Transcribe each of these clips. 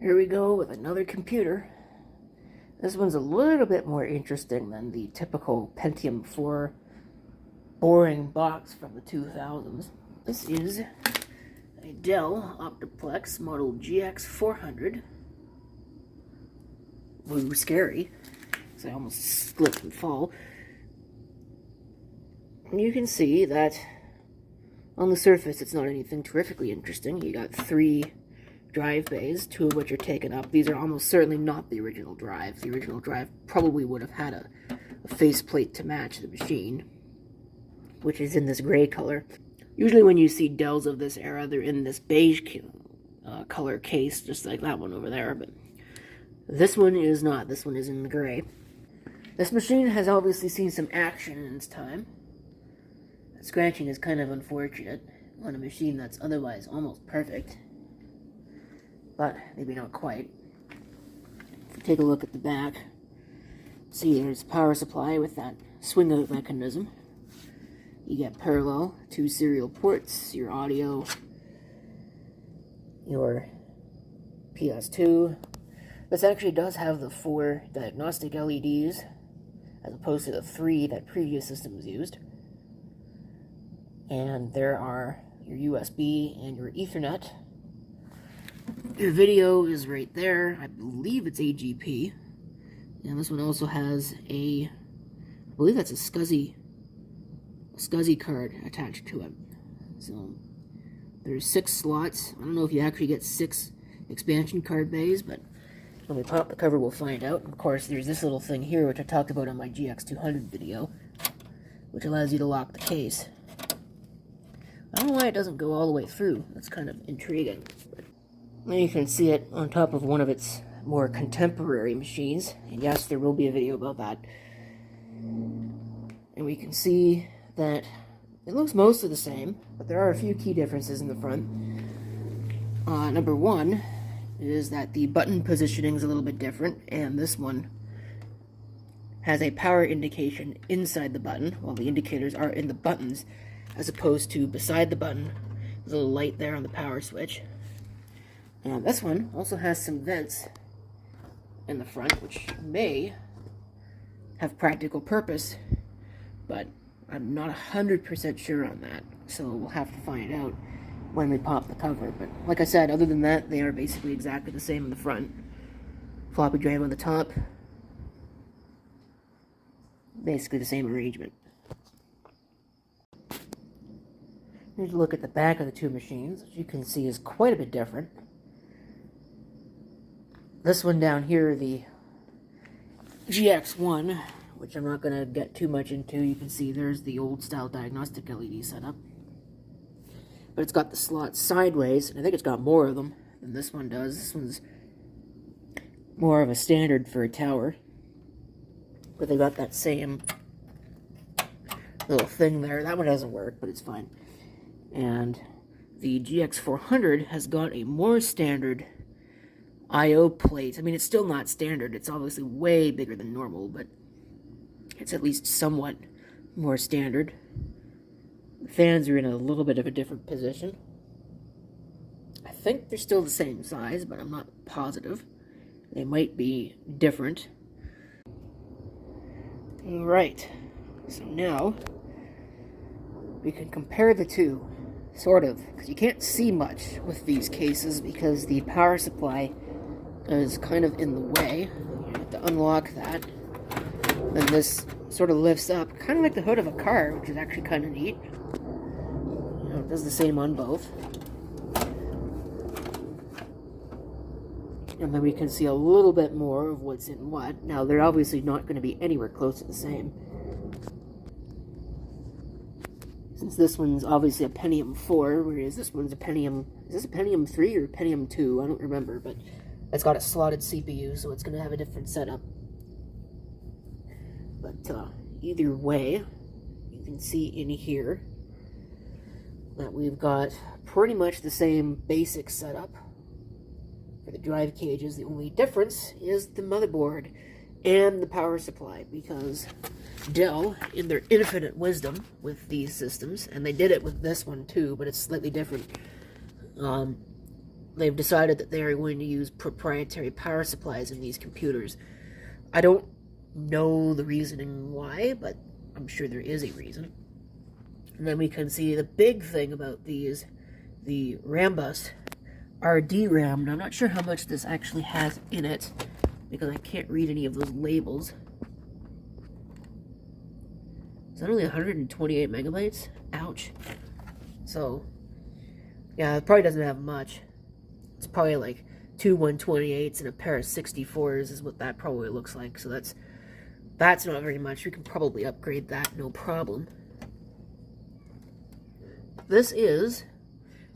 Here we go with another computer. This one's a little bit more interesting than the typical Pentium 4 boring box from the 2000s. This is a Dell Optiplex model GX400. Ooh, scary. So I almost slipped and fall. And you can see that on the surface it's not anything terrifically interesting. You got 3 drive bays, 2 of which are taken up. These are almost certainly not the original drive. The original drive probably would have had a faceplate to match the machine, which is in this gray color. Usually when you see Dells of this era, they're in this beige color case, just like that one over there, but this one is not. This one is in the gray. This machine has obviously seen some action in its time. That scratching is kind of unfortunate on a machine that's otherwise almost perfect, but maybe not quite. If you take a look at the back, see there's a power supply with that swing out mechanism. You get parallel 2 serial ports, your audio, your PS2. This actually does have the 4 diagnostic LEDs, as opposed to the 3 that previous systems used. And there are your USB and your Ethernet. Your video is right there. I believe it's AGP. And this one also has I believe that's a SCSI card attached to it. So there's 6 slots. I don't know if you actually get 6 expansion card bays, but when we pop the cover we'll find out. Of course, there's this little thing here which I talked about on my GX200 video, which allows you to lock the case. I don't know why it doesn't go all the way through. That's kind of intriguing. Now you can see it on top of one of its more contemporary machines, and yes, there will be a video about that. And we can see that it looks mostly the same, but there are a few key differences in the front. Number 1 is that the button positioning is a little bit different, and this one has a power indication inside the button, while the indicators are in the buttons, as opposed to beside the button. There's a little light there on the power switch. And this one also has some vents in the front, which may have practical purpose, but I'm not 100% sure on that, so we'll have to find out when we pop the cover. But like I said, other than that, they are basically exactly the same in the front. Floppy drive on the top. Basically the same arrangement. Here's a look at the back of the 2 machines, which you can see is quite a bit different. This one down here, the GX1, which I'm not going to get too much into. You can see there's the old style diagnostic LED setup. But it's got the slots sideways, and I think it's got more of them than this one does. This one's more of a standard for a tower. But they got that same little thing there. That one doesn't work, but it's fine. And the GX400 has got a more standard I/O plate. I mean, it's still not standard. It's obviously way bigger than normal, but it's at least somewhat more standard. The fans are in a little bit of a different position. I think they're still the same size, but I'm not positive. They might be different. Alright, so now we can compare the 2, sort of, because you can't see much with these cases because the power supply is kind of in the way. You have to unlock that. Then this sort of lifts up, kind of like the hood of a car, which is actually kind of neat. You know, it does the same on both. And then we can see a little bit more of what's in what. Now, they're obviously not going to be anywhere close to the same, since this one's obviously a Pentium 4, whereas this one's a Pentium... Is this a Pentium 3 or Pentium 2? I don't remember, but it's got a slotted CPU, so it's going to have a different setup. But either way, you can see in here that we've got pretty much the same basic setup for the drive cages. The only difference is the motherboard and the power supply, because Dell, in their infinite wisdom with these systems, and they did it with this one too, but it's slightly different, they've decided that they are going to use proprietary power supplies in these computers. I don't know the reasoning why, but I'm sure there is a reason. And then we can see the big thing about these, the RAM bus RDRAM. Now, I'm not sure how much this actually has in it, because I can't read any of those labels. Is that only 128 megabytes? Ouch. So, yeah, it probably doesn't have much. It's probably like two 128s and a pair of 64s is what that probably looks like. So that's not very much. We can probably upgrade that, no problem. This is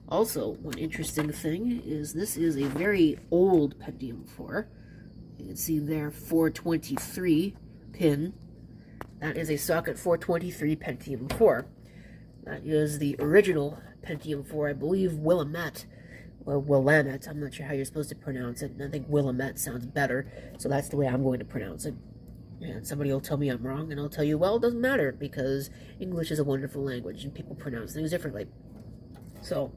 also one interesting thing is this is a very old Pentium 4. You can see there 423 pin. That is a socket 423 Pentium 4. That is the original Pentium 4, I believe Willamette, or Willamette, I'm not sure how you're supposed to pronounce it, and I think Willamette sounds better, so that's the way I'm going to pronounce it. And somebody will tell me I'm wrong, and I'll tell you, well, it doesn't matter, because English is a wonderful language, and people pronounce things differently. So,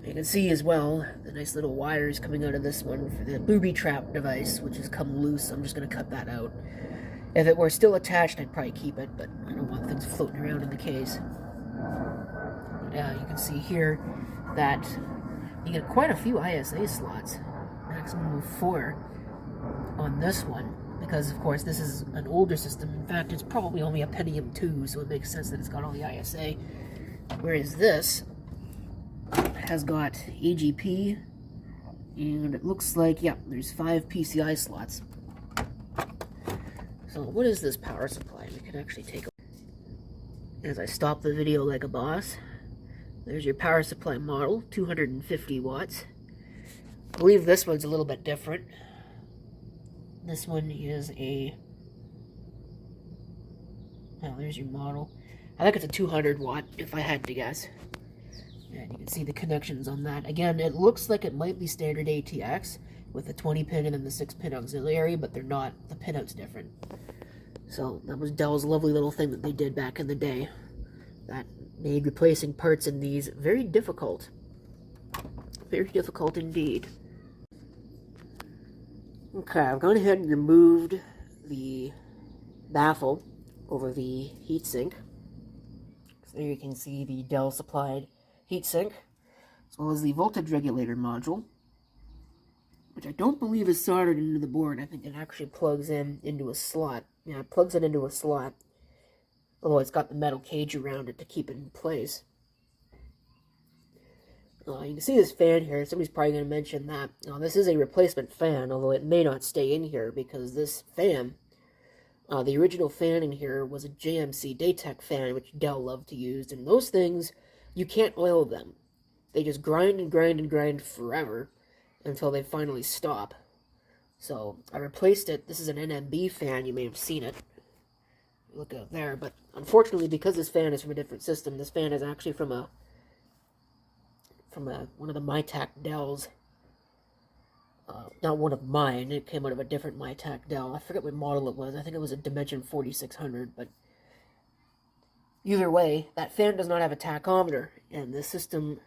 you can see as well, the nice little wires coming out of this one for the booby trap device, which has come loose. I'm just going to cut that out. If it were still attached, I'd probably keep it, but I don't want things floating around in the case. You can see here that you get quite a few ISA slots, maximum of 4 on this one, because of course this is an older system. In fact, it's probably only a Pentium 2, so it makes sense that it's got all the ISA, whereas this has got AGP, and it looks like, yeah, there's 5 PCI slots. So what is this power supply? We can actually take a as I stop the video like a boss. There's your power supply model, 250 watts. I believe this one's a little bit different. This one is a... oh, there's your model. I think it's a 200 watt, if I had to guess. And you can see the connections on that. Again, it looks like it might be standard ATX, with the 20 pin and then the 6 pin auxiliary, but they're not. The pinout's different. So that was Dell's lovely little thing that they did back in the day. That made replacing parts in these very difficult. Very difficult indeed. Okay, I've gone ahead and removed the baffle over the heatsink. So there you can see the Dell supplied heatsink, as well as the voltage regulator module, which I don't believe is soldered into the board. I think it actually plugs in into a slot. Yeah, it plugs it into a slot, although it's got the metal cage around it to keep it in place. You can see this fan here. Somebody's probably going to mention that. This is a replacement fan, although it may not stay in here, because this fan, the original fan in here was a JMC Daytech fan, which Dell loved to use, and those things, you can't oil them. They just grind and grind and grind forever until they finally stop. So I replaced it. This is an NMB fan. You may have seen it. Look out there. But unfortunately, because this fan is from a different system, this fan is actually from one of the MyTac Dells. Not one of mine. It came out of a different MyTac Dell. I forget what model it was. I think it was a Dimension 4600. But either way, that fan does not have a tachometer, and the system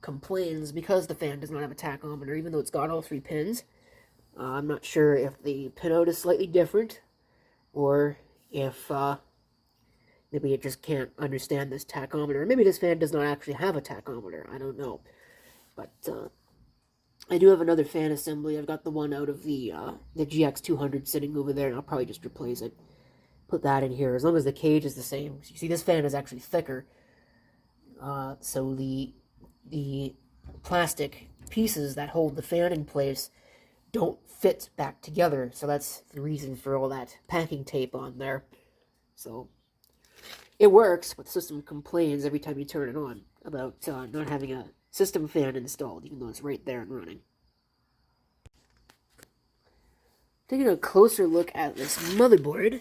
complains because the fan does not have a tachometer, even though it's got all 3 pins. I'm not sure if the pinout is slightly different, or if maybe it just can't understand this tachometer. Or maybe this fan does not actually have a tachometer. I don't know. But I do have another fan assembly. I've got the one out of the GX400 sitting over there, and I'll probably just replace it. Put that in here, as long as the cage is the same. You see, this fan is actually thicker. So the plastic pieces that hold the fan in place don't fit back together, so that's the reason for all that packing tape on there. So it works, but the system complains every time you turn it on about not having a system fan installed, even though it's right there and running. Taking a closer look at this motherboard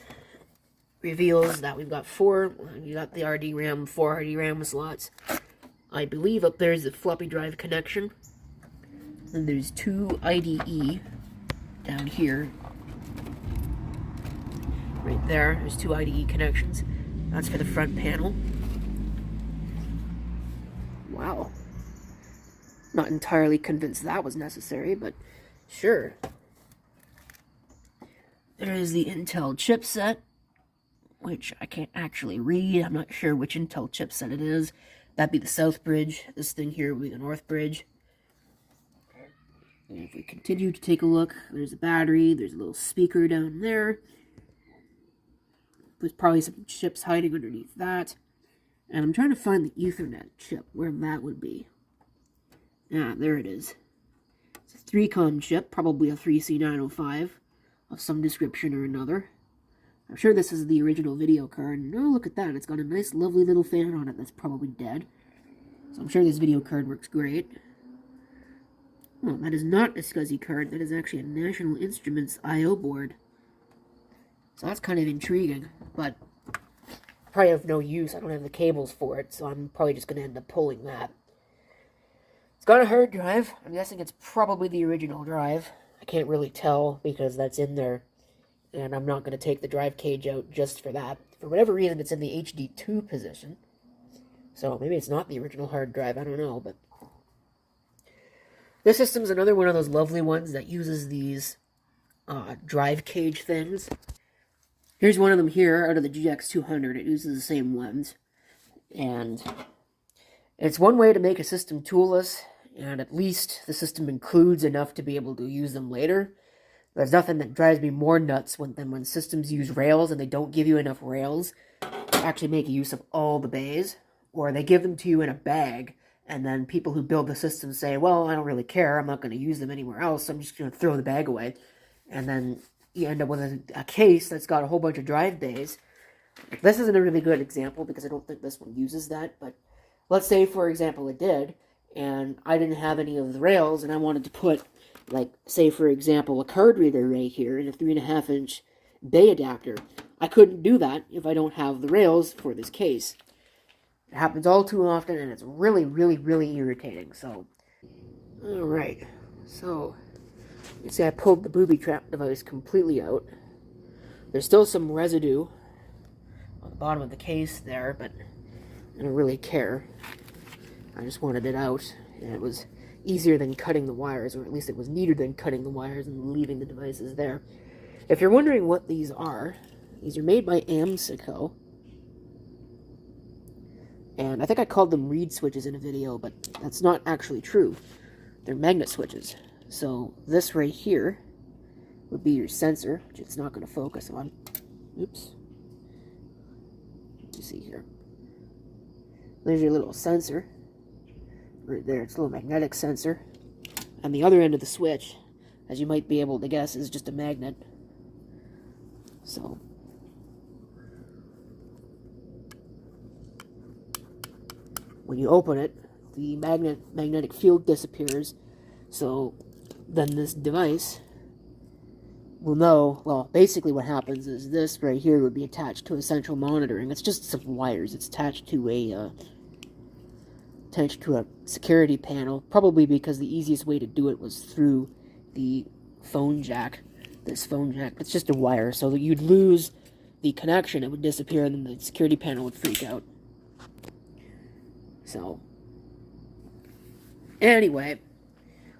reveals that we've got we got the RDRAM, 4 RDRAM slots. I believe up there is the floppy drive connection. And there's 2 IDE down here. Right there, there's 2 IDE connections. That's for the front panel. Wow. Not entirely convinced that was necessary, but sure. There is the Intel chipset, which I can't actually read. I'm not sure which Intel chipset it is. That'd be the South Bridge. This thing here would be the North Bridge. And if we continue to take a look, there's a battery, there's a little speaker down there. There's probably some chips hiding underneath that. And I'm trying to find the Ethernet chip, where that would be. Ah, there it is. It's a 3-con chip, probably a 3C905 of some description or another. I'm sure this is the original video card. And oh, look at that. It's got a nice, lovely little fan on it that's probably dead. So I'm sure this video card works great. Oh, that is not a SCSI card. That is actually a National Instruments I/O board. So that's kind of intriguing, but probably have no use. I don't have the cables for it, so I'm probably just going to end up pulling that. It's got a hard drive. I'm guessing it's probably the original drive. I can't really tell because that's in there, and I'm not going to take the drive cage out just for that. For whatever reason, it's in the HD2 position. So maybe it's not the original hard drive. I don't know, but this system's another one of those lovely ones that uses these drive cage things. Here's one of them here out of the GX400. It uses the same ones. And it's one way to make a system toolless, and at least the system includes enough to be able to use them later. There's nothing that drives me more nuts than when systems use rails and they don't give you enough rails to actually make use of all the bays, or they give them to you in a bag. And then people who build the system say, well, I don't really care. I'm not going to use them anywhere else. So I'm just going to throw the bag away. And then you end up with a case that's got a whole bunch of drive bays. This isn't a really good example because I don't think this one uses that. But let's say, for example, it did. And I didn't have any of the rails. And I wanted to put, like, say, for example, a card reader right here in a 3.5-inch bay adapter. I couldn't do that if I don't have the rails for this case. It happens all too often, and it's really, really, really irritating. So, alright. So, you see I pulled the booby trap device completely out. There's still some residue on the bottom of the case there, but I don't really care. I just wanted it out, and it was easier than cutting the wires, or at least it was neater than cutting the wires and leaving the devices there. If you're wondering what these are made by AMSICO. And I think I called them reed switches in a video, but that's not actually true. They're magnet switches. So this right here would be your sensor, which it's not going to focus on. Oops. Let me see here. There's your little sensor. Right there, it's a little magnetic sensor. And the other end of the switch, as you might be able to guess, is just a magnet. So when you open it, the magnetic field disappears, so then this device will know, well, basically what happens is this right here would be attached to a central monitoring. It's just some wires. It's attached to a security panel, probably because the easiest way to do it was through the phone jack, this phone jack. It's just a wire, so that you'd lose the connection, it would disappear, and then the security panel would freak out. So, anyway,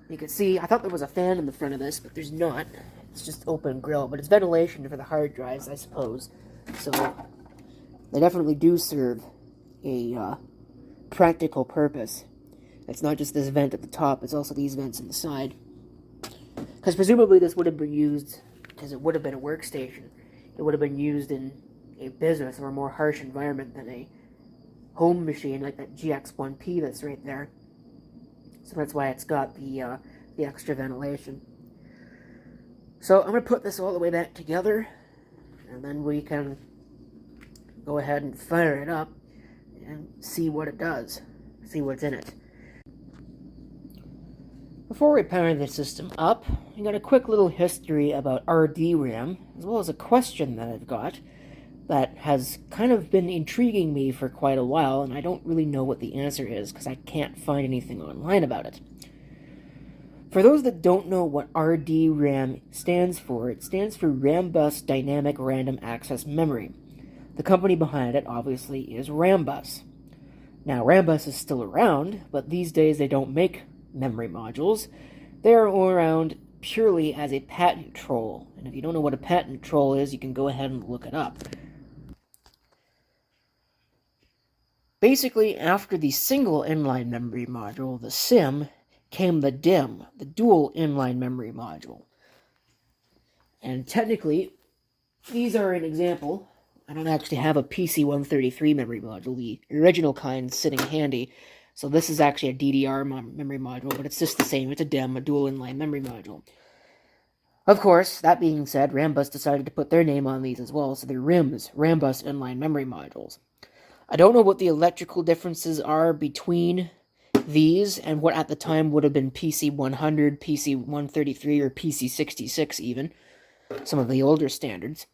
you can see, I thought there was a fan in the front of this, but there's not. It's just open grill, but it's ventilation for the hard drives, I suppose. So, they definitely do serve a practical purpose. It's not just this vent at the top, it's also these vents in the side. Because presumably this would have been used, because it would have been a workstation, it would have been used in a business or a more harsh environment than a home machine like that GX1P that's right there. So that's why it's got the extra ventilation. So I'm going to put this all the way back together, and then we can go ahead and fire it up and see what it does, see what's in it. Before we power the system up, I got a quick little history about RDRAM, as well as a question that I've got that has kind of been intriguing me for quite a while, and I don't really know what the answer is because I can't find anything online about it. For those that don't know what RDRAM stands for, it stands for Rambus Dynamic Random Access Memory. The company behind it, obviously, is Rambus. Now, Rambus is still around, but these days they don't make memory modules. They are around purely as a patent troll. And if you don't know what a patent troll is, you can go ahead and look it up. Basically, after the single inline memory module, the SIM, came the DIMM, the dual inline memory module. And technically, these are an example. I don't actually have a PC-133 memory module, the original kind sitting handy. So this is actually a DDR memory module, but it's just the same. It's a DIMM, a dual inline memory module. Of course, that being said, Rambus decided to put their name on these as well, so they're RIMs, Rambus Inline Memory Modules. I don't know what the electrical differences are between these and what at the time would have been PC-100, PC-133, or PC-66 even, some of the older standards.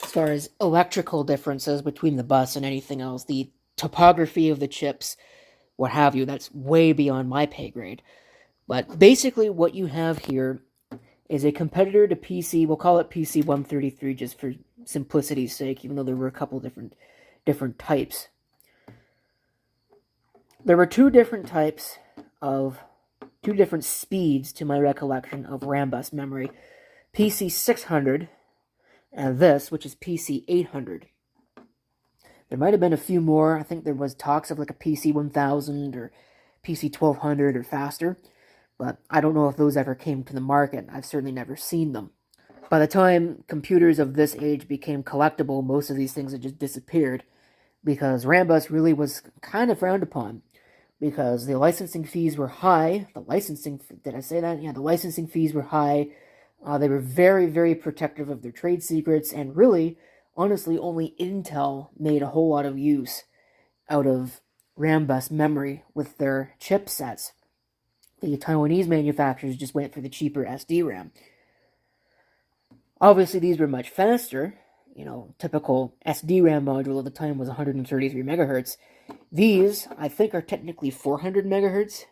As far as electrical differences between the bus and anything else, the topography of the chips, what have you, that's way beyond my pay grade. But basically what you have here is a competitor to PC, we'll call it PC-133 just for simplicity's sake, even though there were a couple different types. There were two different speeds to my recollection of Rambus memory. PC-600 and this, which is PC-800. There might have been a few more. I think there was talks of like a PC-1000 or PC-1200 or faster, but I don't know if those ever came to the market. I've certainly never seen them. By the time computers of this age became collectible, most of these things had just disappeared, because Rambus really was kind of frowned upon, because the licensing fees were high. The licensing fees were high. They were very, very protective of their trade secrets, and really, honestly, only Intel made a whole lot of use out of Rambus memory with their chipsets. The Taiwanese manufacturers just went for the cheaper SDRAM. Obviously, these were much faster. Typical SDRAM module at the time was 133 megahertz. These, I think, are technically 400 megahertz,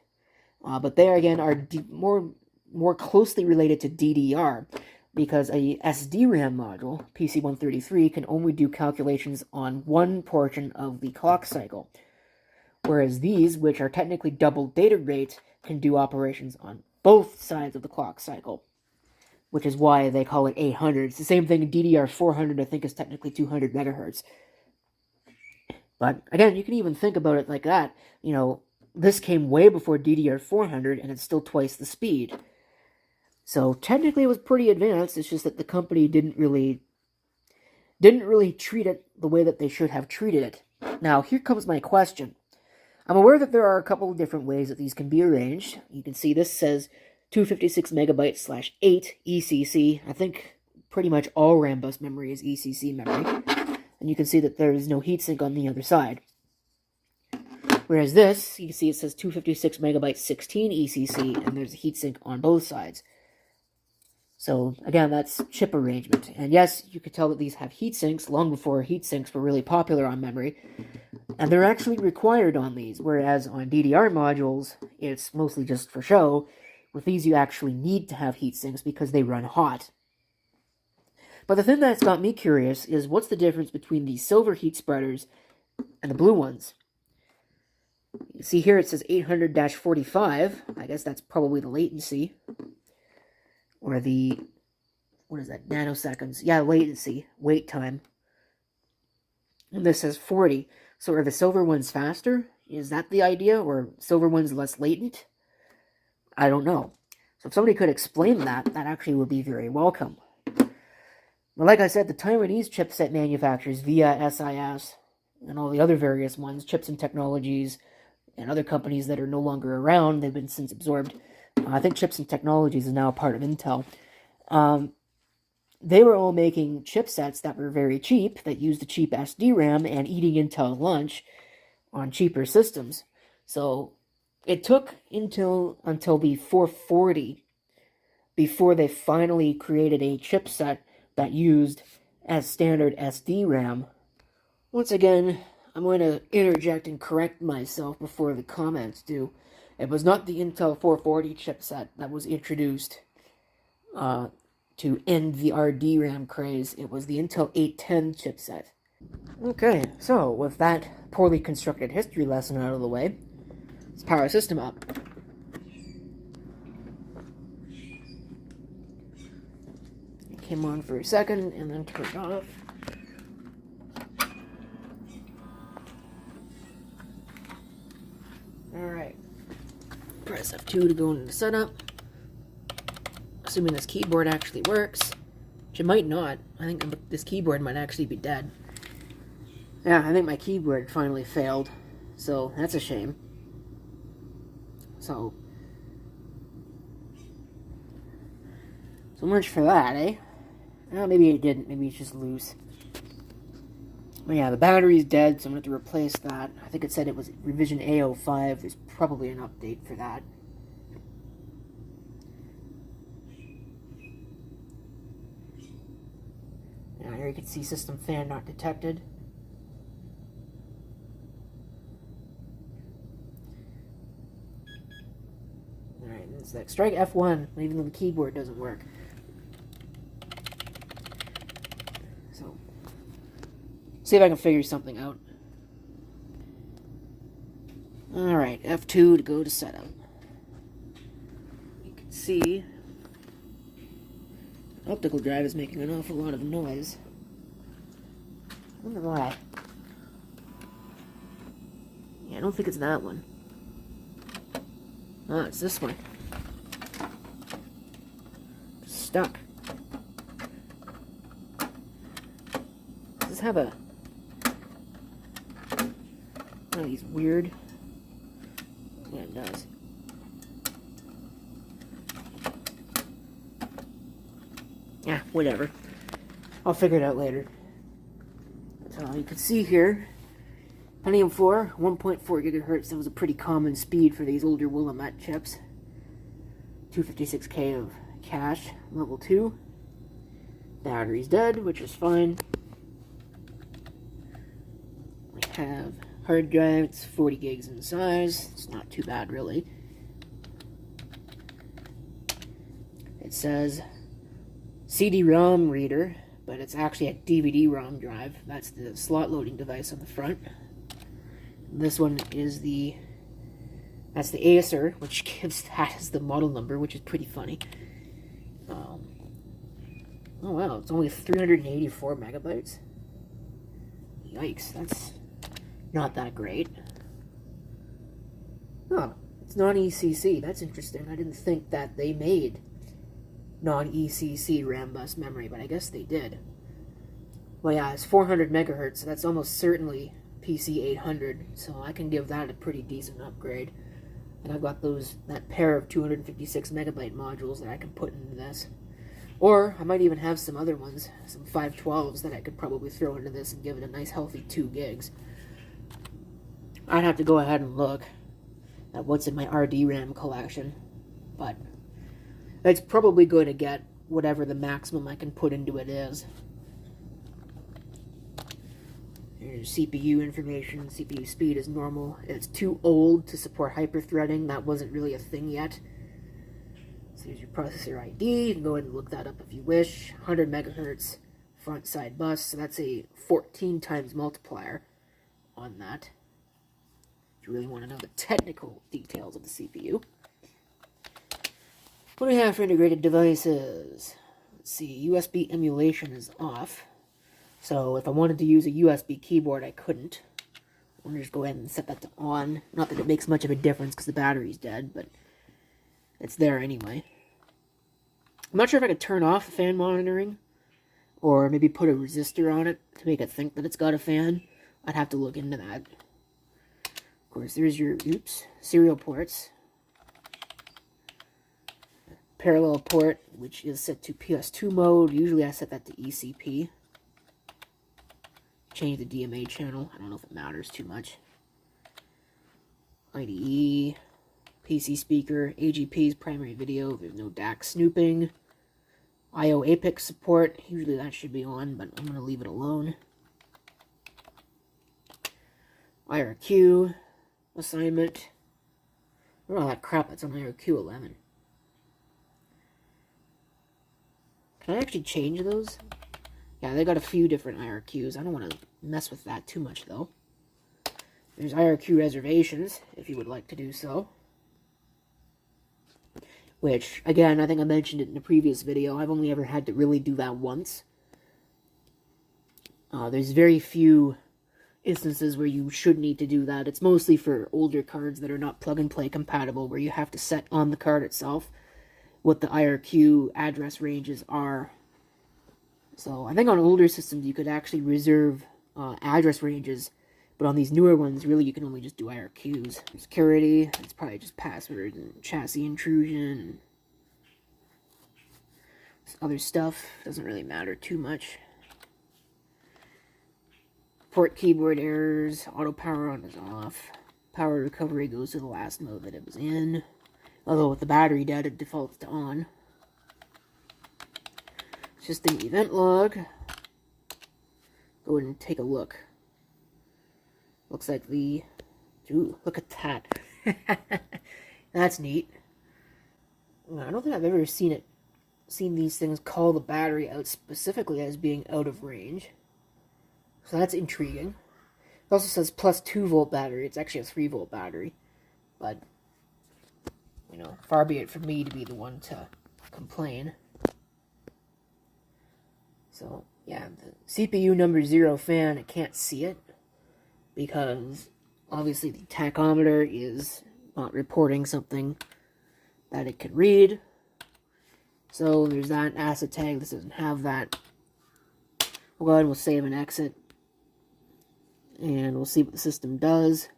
but they, again, are more closely related to DDR, because a SDRAM module, PC-133, can only do calculations on one portion of the clock cycle, whereas these, which are technically double data rate, can do operations on both sides of the clock cycle, which is why they call it 800. It's the same thing in DDR400, I think, is technically 200 megahertz. But, again, you can even think about it like that. This came way before DDR400, and it's still twice the speed. So, technically, it was pretty advanced. It's just that the company didn't really treat it the way that they should have treated it. Now, here comes my question. I'm aware that there are a couple of different ways that these can be arranged. You can see this says 256 megabytes /8 ECC. I think pretty much all Rambus memory is ECC memory. And you can see that there is no heatsink on the other side. Whereas this, you can see it says 256 megabytes 16 ECC, and there's a heatsink on both sides. So, again, that's chip arrangement. And yes, you could tell that these have heatsinks long before heatsinks were really popular on memory. And they're actually required on these, whereas on DDR modules, it's mostly just for show. With these, you actually need to have heatsinks because they run hot. But the thing that's got me curious is what's the difference between the silver heat spreaders and the blue ones? You see here it says 800-45. I guess that's probably the latency. Or the, what is that, nanoseconds? Yeah, latency, wait time. And this says 40. So are the silver ones faster? Is that the idea? Or silver ones less latent? I don't know. So if somebody could explain that, that actually would be very welcome. But like I said, the Taiwanese chipset manufacturers, via SIS, and all the other various ones, Chips and Technologies, and other companies that are no longer around, they've been since absorbed. I think Chips and Technologies is now a part of Intel. They were all making chipsets that were very cheap, that used the cheap SDRAM, and eating Intel's lunch on cheaper systems. So it took until the 440 before they finally created a chipset that used as standard SDRAM. Once again, I'm going to interject and correct myself before the comments do. It was not the Intel 440 chipset that was introduced to end the RDRAM craze. It was the Intel 810 chipset. Okay, so with that poorly constructed history lesson out of the way, let's power our system up. came on for a second and then turned off. Alright. Press F2 to go into the setup. Assuming this keyboard actually works. Which it might not. I think this keyboard might actually be dead. Yeah, I think my keyboard finally failed. So, that's a shame. So much for that, eh? Well, maybe it didn't. Maybe it's just loose. But yeah, the battery's dead, so I'm going to have to replace that. I think it said it was revision A05. There's probably an update for that. Now here you can see system fan not detected. Alright, it's like strike F1, even though the keyboard doesn't work. So, see if I can figure something out. Alright, F2 to go to setup. You can see the optical drive is making an awful lot of noise. I wonder why. Yeah, I don't think it's that one. Oh, it's this one. Stuck. Does this have a... one of these weird... yeah, it does. Yeah, whatever. I'll figure it out later. So you can see here, Pentium 4, 1.4 gigahertz. That was a pretty common speed for these older Willamette chips. 256K of cache, level 2. Battery's dead, which is fine. We have hard drive, it's 40 gigs in size. It's not too bad, really. It says CD-ROM reader, but it's actually a DVD-ROM drive. That's the slot loading device on the front. This one is that's the Acer, which gives that as the model number, which is pretty funny. Oh wow, it's only 384 megabytes. Yikes, that's not that great. Oh, it's non-ECC. That's interesting. I didn't think that they made non-ECC RAM bus memory, but I guess they did. Well, yeah, it's 400 megahertz, so that's almost certainly PC 800, so I can give that a pretty decent upgrade. And I've got that pair of 256 megabyte modules that I can put into this. Or I might even have some other ones, some 512s that I could probably throw into this and give it a nice healthy 2 gigs. I'd have to go ahead and look at what's in my RDRAM collection, but it's probably going to get whatever the maximum I can put into it is. Here's CPU information. CPU speed is normal. It's too old to support hyperthreading. That wasn't really a thing yet. So here's your processor ID. You can go ahead and look that up if you wish. 100 megahertz front side bus. So that's a 14 times multiplier on that. If you really want to know the technical details of the CPU. What do we have for integrated devices? Let's see. USB emulation is off. So if I wanted to use a USB keyboard, I couldn't. I'm going to just go ahead and set that to on. Not that it makes much of a difference because the battery's dead, but it's there anyway. I'm not sure if I could turn off fan monitoring or maybe put a resistor on it to make it think that it's got a fan. I'd have to look into that. Of course, there's your, serial ports. Parallel port, which is set to PS2 mode. Usually I set that to ECP. Change the DMA channel. I don't know if it matters too much. IDE, PC speaker, AGP's primary video. There's no DAC snooping. IO Apex support. Usually that should be on, but I'm going to leave it alone. IRQ assignment. Look at all that crap that's on IRQ 11. Can I actually change those? Yeah, they got a few different IRQs. I don't want to mess with that too much, though. There's IRQ reservations, if you would like to do so. which, again, I think I mentioned it in a previous video. I've only ever had to really do that once. There's very few instances where you should need to do that. It's mostly for older cards that are not plug-and-play compatible, where you have to set on the card itself what the IRQ address ranges are. So I think on older systems you could actually reserve address ranges, but on these newer ones, really you can only just do IRQs. Security, it's probably just passwords and chassis intrusion and other stuff. Doesn't really matter too much. Port keyboard errors, auto power on is off. Power recovery goes to the last mode that it was in. Although with the battery dead, it defaults to on. System event log. Go ahead and take a look. Looks like the... Ooh, look at that. That's neat. I don't think I've ever seen these things call the battery out specifically as being out of range. So that's intriguing. It also says plus 2 volt battery. It's actually a 3 volt battery. But, you know, far be it from me to be the one to complain. So, yeah, the CPU number 0 fan, I can't see it. Because, obviously, the tachometer is not reporting something that it can read. So, there's that asset tag. This doesn't have that. We'll go ahead and we'll save and exit. And we'll see what the system does.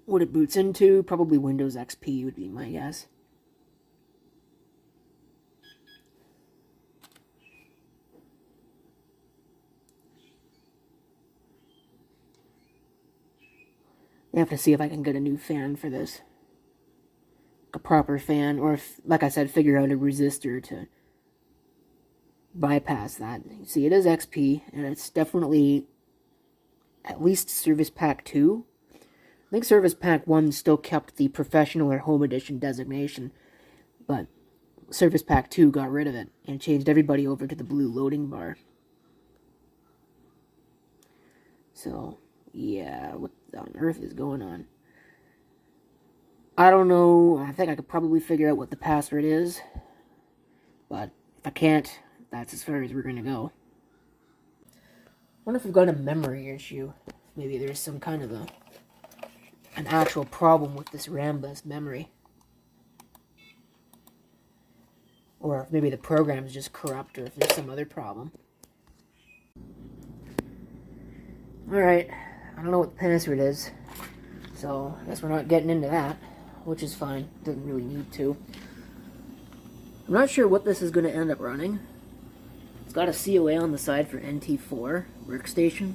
What it boots into, probably Windows XP would be my guess. I have to see if I can get a new fan for this. A proper fan, or if, like I said, figure out a resistor to bypass that. You see, it is XP, and it's definitely at least Service Pack 2. I think Service Pack 1 still kept the Professional or Home Edition designation, but Service Pack 2 got rid of it and changed everybody over to the blue loading bar. So, yeah, what on earth is going on? I don't know. I think I could probably figure out what the password is, but if I can't, that's as far as we're going to go. I wonder if we've got a memory issue. Maybe there's some kind of an actual problem with this RAM bus memory. Or if maybe the program's just corrupt, or if there's some other problem. Alright, I don't know what the password is, so I guess we're not getting into that, which is fine. Doesn't really need to. I'm not sure what this is going to end up running. It's got a COA on the side for NT4 workstation,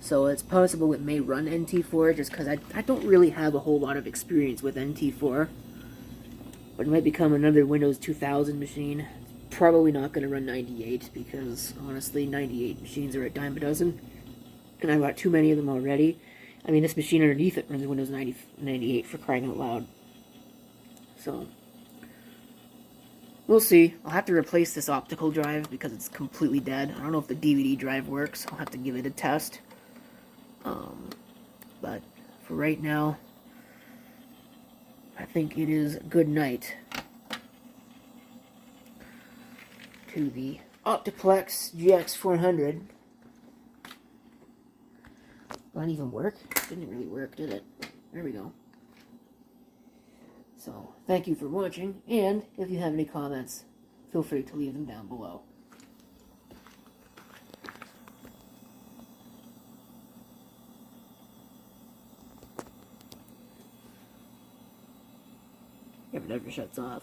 so it's possible it may run NT4 just because I don't really have a whole lot of experience with NT4. But it might become another Windows 2000 machine. It's probably not going to run 98 because, honestly, 98 machines are a dime a dozen. And I've got too many of them already. I mean, this machine underneath it runs Windows 98 for crying out loud. So, we'll see. I'll have to replace this optical drive because it's completely dead. I don't know if the DVD drive works. I'll have to give it a test. But for right now, I think it is good night to the Optiplex GX400. Did that even work? Didn't really work, did it? There we go. So, thank you for watching, and if you have any comments, feel free to leave them down below. It never shuts off.